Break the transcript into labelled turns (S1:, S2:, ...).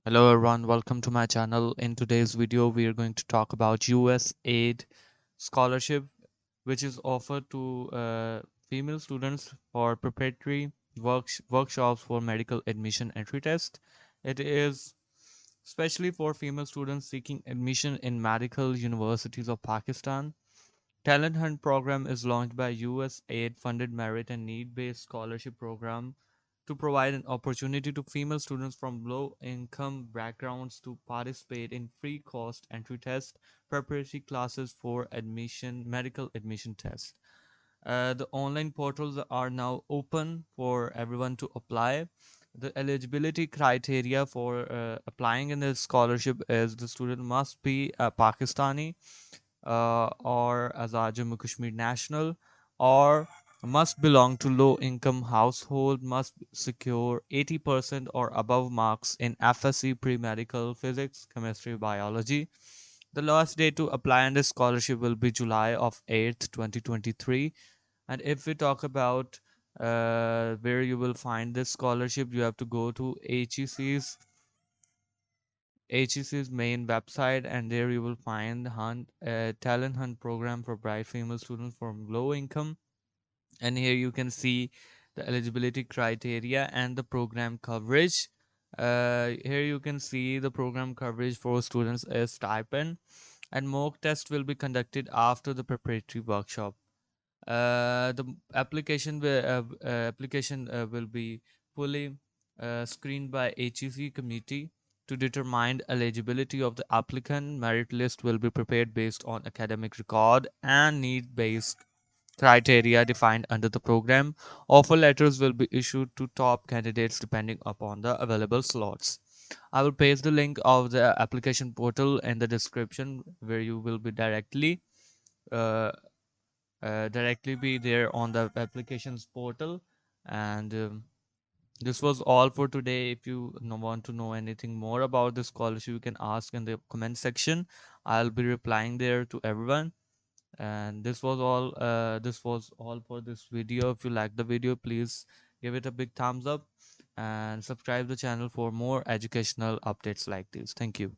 S1: Hello everyone, welcome to my channel. In today's video, we are going to talk about USAID scholarship, which is offered to female students for preparatory workshops for medical admission entry test. It is especially for female students seeking admission in medical universities of Pakistan. Talent Hunt program is launched by USAID-funded merit and need-based scholarship program to provide an opportunity to female students from low-income backgrounds to participate in free-cost entry test preparatory classes for admission medical admission test. The online portals are now open for everyone to apply. The eligibility criteria for applying in this scholarship is the student must be a Pakistani or as a Jammu Kashmir national, or must belong to low income household, must secure 80% or above marks in FSC pre-medical physics, chemistry, biology. The last day to apply on this scholarship will be July 8th, 2023. And if we talk about where you will find this scholarship, you have to go to HEC's main website, and there you will find talent hunt program for bright female students from low income. And here you can see the eligibility criteria and the program coverage. Here you can see the program coverage for students as stipend, and mock test will be conducted after the preparatory workshop. The application will be fully screened by HEC committee to determine eligibility of the applicant. Merit list will be prepared based on academic record and need-based criteria defined under the program. Offer letters will be issued to top candidates depending upon the available slots. I will paste the link of the application portal in the description where you will be uh, directly be there on the applications portal. And this was all for today. If you want to know anything more about this scholarship, you can ask in the comment section. I'll be replying there to everyone. And this was all for this video. If you like the video, please give it a big thumbs up and subscribe the channel for more educational updates like this. Thank you.